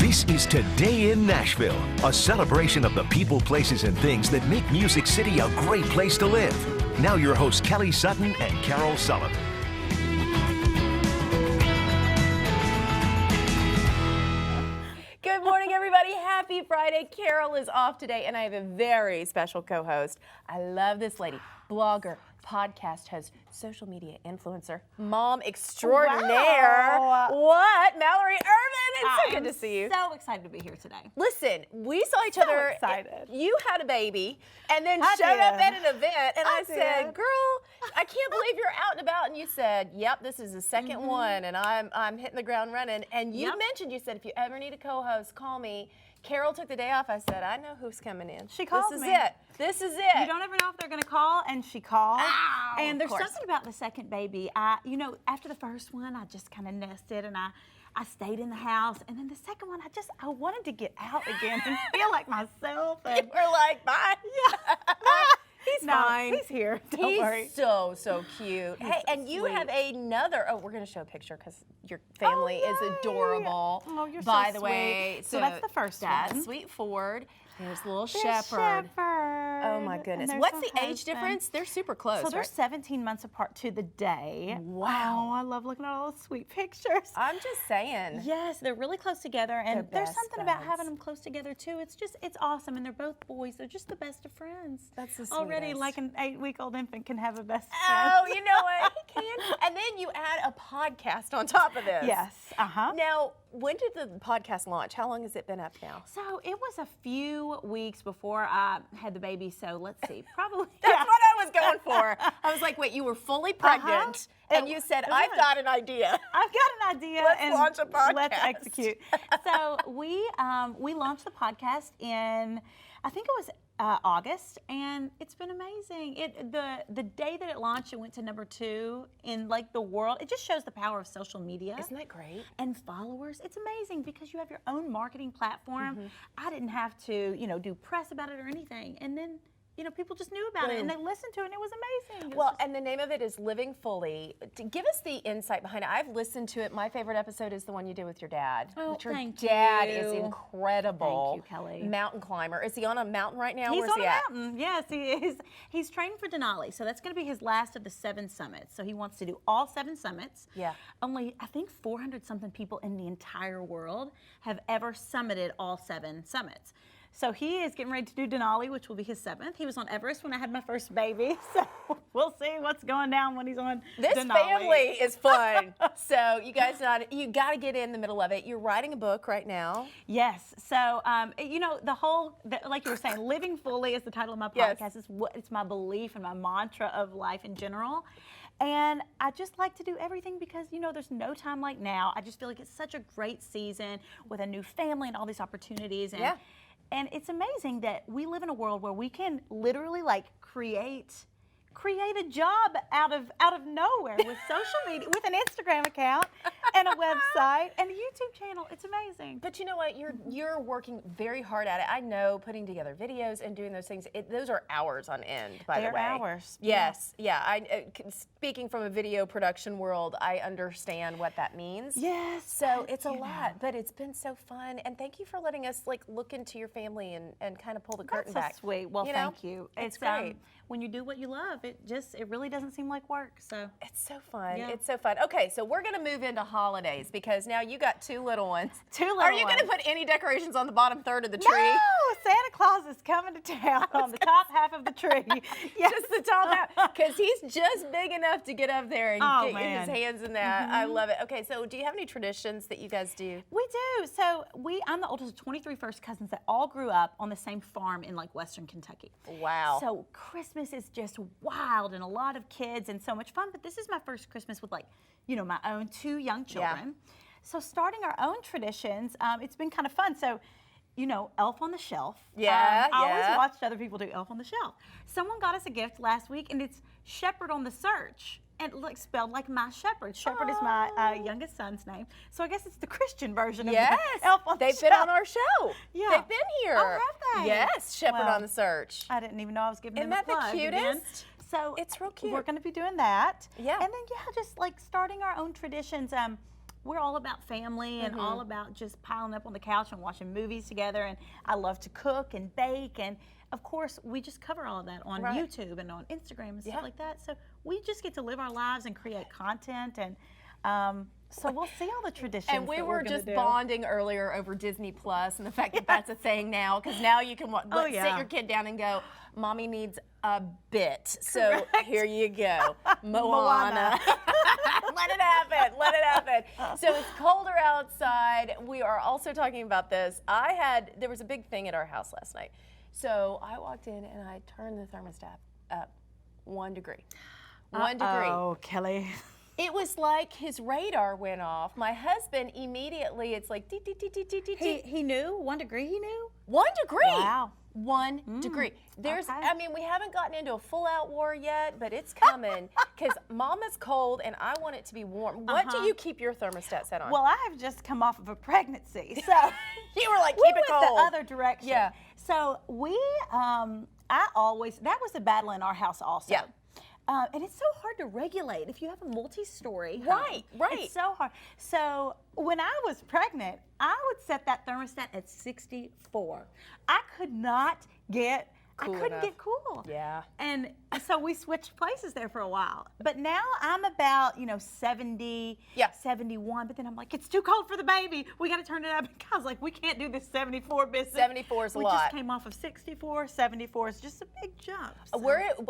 This is Today in Nashville, a celebration of the people, places, and things that make Music City a great place to live. Now your hosts Kelly Sutton and Carol Sullivan. Good morning, everybody. Happy Friday. Carol is off today, and I have a very special co-host. I love this lady, blogger, podcast host, social media influencer, mom extraordinaire. Wow. What? Mallory Ervin. It's so good to see you. So excited to be here today. Listen, we saw each other. Excited. You had a baby and then I showed up did. at an event, and I said, did. girl, I can't believe you're out and about. And you said, yep, this is the second one, and I'm hitting the ground running. And you mentioned, you said, if you ever need a co-host, call me. Carol took the day off. I said, I know who's coming in. She called This is me. it. This is it. You don't ever know if they're going to call, and she called. Ow, and there's of course. something about the second baby. After the first one, I just kind of nested, and I stayed in the house. And then the second one, I wanted to get out again and feel like myself. And We're like, bye. yeah. He's fine. He's here. Don't worry. He's so cute. Hey, so and you sweet. have another. Oh, we're gonna show a picture because your family is yay. adorable. Oh, you're so by the sweet. way, So that's the first that's one. Sweet Ford. There's little There's Shepherd. Oh my and goodness. there's What's her the age husband. difference? They're super close. So they're right? 17 months apart to the day. Wow. Oh, I love looking at all those sweet pictures. I'm just saying. Yes, they're really close together, and They're there's best something about buds. having them close together too. It's awesome, and they're both boys. They're just the best of friends. That's the Already, sweetest. like an 8-week-old infant can have a best friend. Oh, you know what? He can. And then you add a podcast on top of this. Yes. Now, when did the podcast launch? How long has it been up now? So it was a few weeks before I had the baby. So let's see, probably. That's what I was going for. I was like, wait, you were fully pregnant, and you said, I've got an idea. I've got an idea. Let's and launch a podcast. Let's execute. So we launched the podcast in, I think it was August, and it's been amazing. The day that it launched, it went to #2 in like the world. It just shows the power of social media. Isn't that great? And followers. It's amazing because you have your own marketing platform. I didn't have to, do press about it or anything. And then, people just knew about it and they listened to it, and it was amazing. It was Well, just- and the name of it is Living Fully. Give us the insight behind it. I've listened to it. My favorite episode is the one you did with your dad. Oh, Your thank dad you. is incredible. Thank you, Kelly. Mountain climber. Is he on a mountain right now? He's Where's on he a at? mountain. Yes, he is. He's training for Denali, so that's going to be his last of the 7 summits. So he wants to do all 7 summits. Yeah. Only, I think, 400-something people in the entire world have ever summited all 7 summits. So he is getting ready to do Denali, which will be his 7th. He was on Everest when I had my first baby, so we'll see what's going down when he's on This Denali. family is fun. So you guys, you got to get in the middle of it. You're writing a book right now. Yes. So, like you were saying, Living Fully is the title of my Yes. podcast. It's my belief and my mantra of life in general. And I just like to do everything because, there's no time like now. I just feel like it's such a great season with a new family and all these opportunities. And, Yeah. and it's amazing that we live in a world where we can literally create a job out of nowhere with social media, with an Instagram account and a website and a YouTube channel. It's amazing. But you know what? You're working very hard at it. I know putting together videos and doing those things. Those are hours on end. By the They're way, hours. Yes, yeah. Speaking from a video production world, I understand what that means. Yes. So it's a lot, but it's been so fun. And thank you for letting us look into your family and kind of pull the curtain That's back. so sweet. Well, You know? thank you. It's great. When you do what you love, it really doesn't seem like work. So It's so fun. Yeah. It's so fun. Okay, so we're gonna move into holidays because now you got 2 little ones. 2 little Are you gonna ones. put any decorations on the bottom third of the tree? No, Santa Claus is coming to town on the top half of the tree. Yes. Just the top half, because he's just big enough to get up there and Oh, get his man. hands in that. I love it. Okay, so do you have any traditions that you guys do? We do. So I'm the oldest of 23 first cousins that all grew up on the same farm in Western Kentucky. Wow. So Christmas is just wild and a lot of kids and so much fun. But this is my first Christmas with my own 2 young children. So starting our own traditions, it's been kind of fun. So, Elf on the Shelf. Yeah, I yeah. always watched other people do Elf on the Shelf. Someone got us a gift last week, and it's Shepherd on the Search. And spelled like my shepherd. Shepherd is my youngest son's name. So I guess it's the Christian version of Yes, the Elf on the they've Shelf. been on our show. Yeah. They've been here. Oh, have they? Yes, Shepherd Well, on the Search. I didn't even know I was giving Isn't them a that the plug again. cutest? So It's real cute. We're going to be doing that. Yeah. And then just starting our own traditions. we're all about family and all about just piling up on the couch and watching movies together. And I love to cook and bake. And of course, we just cover all of that on YouTube and on Instagram and stuff like that. So we just get to live our lives and create content. And so we'll see all the traditions. And we were just bonding earlier over Disney Plus and the fact that that's a thing now, because now you can sit your kid down and go, Mommy needs a bit. So here you go, Moana. Let it happen. Let it happen. So it's colder outside. We are also talking about this. There was a big thing at our house last night. So I walked in and I turned the thermostat up 1 degree. 1 degree. Oh, Kelly. It was like his radar went off. My husband immediately, it's like, dee, dee, dee, dee, dee, dee. He knew? 1 degree he knew? 1 degree. Wow. 1 degree. I mean, we haven't gotten into a full-out war yet, but it's coming because Mama's cold and I want it to be warm. What do you keep your thermostat set on? Well, I have just come off of a pregnancy, so you were like, keep it cold. We went the other direction. Yeah. So that was a battle in our house also. Yeah. And it's so hard to regulate if you have a multi-story home. Right. It's so hard. So when I was pregnant, I would set that thermostat at 64. I couldn't get cool. Yeah. And so we switched places there for a while. But now I'm about, 70, 71. But then I'm like, it's too cold for the baby. We got to turn it up. And I was like, we can't do this 74 business. 74 is a lot. We just came off of 64. 74 is just a big jump. So.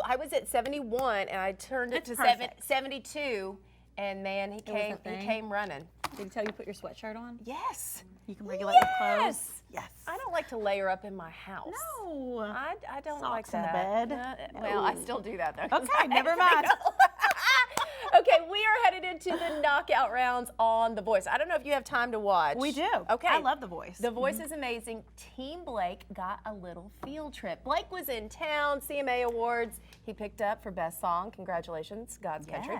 I was at 71 and I turned it to 72. And man, he came running. Did he tell you to put your sweatshirt on? Yes. You can regulate your clothes? Yes. I don't like to layer up in my house. No. I don't Socks like that. in the bed? Well, I still do that though. Okay, never mind. Okay, we are headed into the knockout rounds on The Voice. I don't know if you have time to watch. We do. Okay. I love The Voice. The Voice is amazing. Team Blake got a little field trip. Blake was in town, CMA Awards. He picked up for Best Song. Congratulations, God's Country.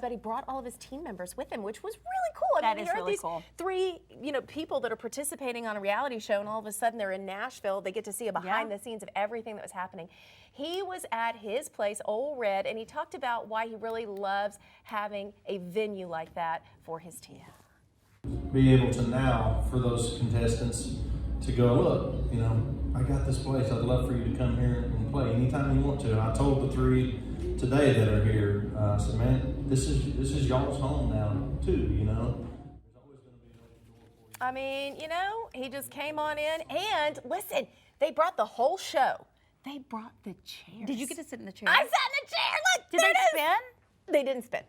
But he brought all of his team members with him, which was really cool. That is really cool. Three, people that are participating on a reality show, and all of a sudden they're in Nashville. They get to see a behind the scenes of everything that was happening. He was at his place, Old Red, and he talked about why he really loves having a venue like that for his team. Be able to now, for those contestants, to go, look, I got this place. I'd love for you to come here and play anytime you want to. I told the 3 today that are here, I said, man, this is y'all's home now too, There's always going to be an open door for you. I mean, he just came on in, and listen, they brought the whole show. They brought the chairs. Did you get to sit in the chair? I sat in the chair. Look, did they spin? They didn't spin.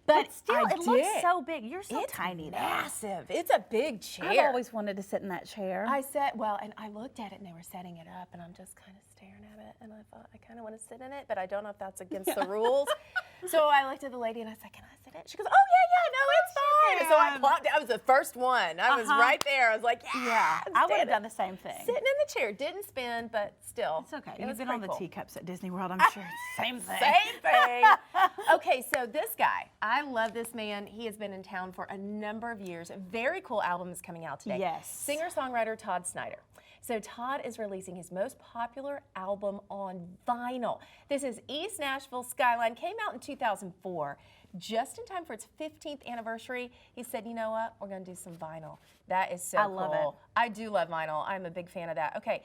But still, it looks so big. You're so tiny now. Massive. It's a big chair. I've always wanted to sit in that chair. I sat, and I looked at it, and they were setting it up, and I'm just kind of staring at it, and I thought, I kind of want to sit in it, but I don't know if that's against the rules. So I looked at the lady, and I said, can I sit in it? She goes, oh, yeah, no, it's fine. So I plopped it. I was the first one. I was right there. I was like, yeah. I would have done the same thing. Sitting in the chair. Didn't spin, but still. It's okay. You've been on the teacups at Disney World, I'm sure. Same thing. Same thing. Okay, so this guy, I love this man. He has been in town for a number of years. A very cool album is coming out today. Yes. Singer-songwriter Todd Snider. So Todd is releasing his most popular album on vinyl. This is East Nashville Skyline. Came out in 2004. Just in time for its 15th anniversary, he said, you know what, we're going to do some vinyl. That is so cool. I love it. I do love vinyl. I'm a big fan of that. Okay,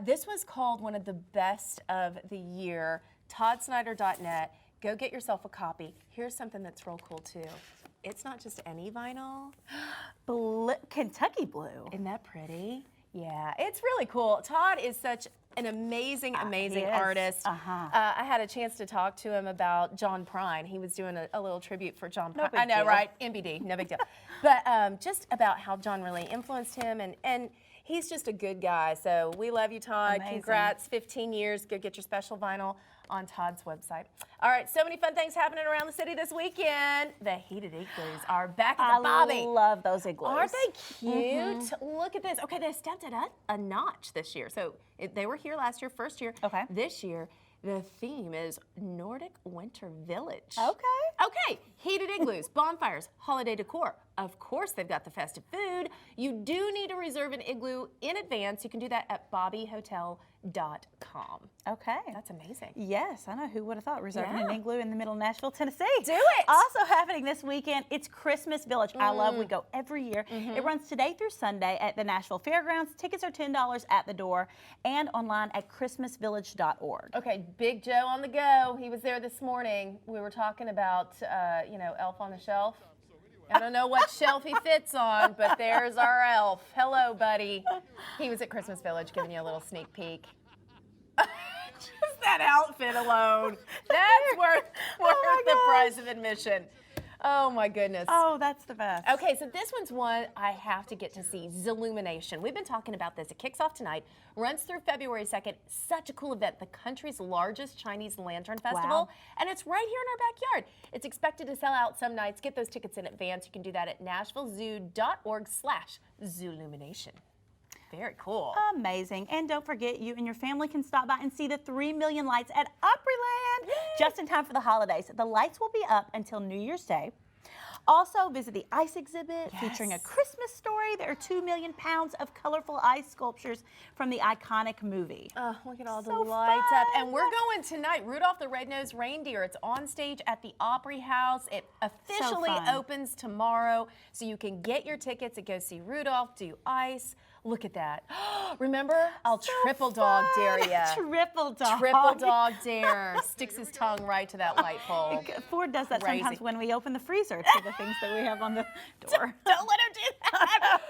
this was called one of the best of the year. ToddSnider.net. Go get yourself a copy. Here's something that's real cool, too. It's not just any vinyl. Kentucky Blue. Isn't that pretty? Yeah, it's really cool. Todd is such an amazing artist. I had a chance to talk to him about John Prine. He was doing a little tribute for John Prine. I know, deal. right? MBD, no big deal. But just about how John really influenced him, and he's just a good guy. So we love you, Todd. Amazing. Congrats, 15 years. Go get your special vinyl on Todd's website. All right, so many fun things happening around the city this weekend. The Heated Igloos are back at the Bobby. I love those igloos. Aren't they cute? Look at this. Okay, they stepped it up a notch this year. So they were here last year, first year. Okay. This year, the theme is Nordic Winter Village. Okay. Okay, Heated igloos, bonfires, holiday decor. Of course, they've got the festive food. You do need to reserve an igloo in advance. You can do that at bobbyhotel.com. Okay. That's amazing. Yes, I know. Who would have thought reserving an Yeah. igloo in the middle of Nashville, Tennessee? Do it. Also happening this weekend, it's Christmas Village. I love. We go every year. It runs today through Sunday at the Nashville Fairgrounds. Tickets are $10 at the door and online at christmasvillage.org. Okay, Big Joe on the go. He was there this morning. We were talking about, Elf on the Shelf. I don't know what shelf he fits on, but there's our elf. Hello, buddy. He was at Christmas Village giving you a little sneak peek. Just that outfit alone. That's worth the price of admission. Oh, my goodness. Oh, that's the best. Okay, so this one's one I have to get to see, Zillumination. We've been talking about this. It kicks off tonight, runs through February 2nd. Such a cool event, the country's largest Chinese lantern festival, Wow. and it's right here in our backyard. It's expected to sell out some nights. Get those tickets in advance. You can do that at nashvillezoo.org/Zillumination. Very cool. Amazing. And don't forget, you and your family can stop by and see the 3 million lights at Opryland just in time for the holidays. The lights will be up until New Year's Day. Also, visit the ice exhibit featuring a Christmas story. There are 2 million pounds of colorful ice sculptures from the iconic movie. Oh, look at all the So lights up. fun. And we're going tonight. Rudolph the Red-Nosed Reindeer. It's on stage at the Opry House. It officially fun. opens tomorrow. So you can get your tickets and go see Rudolph, do ice. Look at that. Remember? I'll triple dog dare ya. Triple dog. Triple dog dare. Sticks his tongue right to that light pole. Ford does that Crazy. sometimes when we open the freezer to the things that we have on the door. Don't let him do that.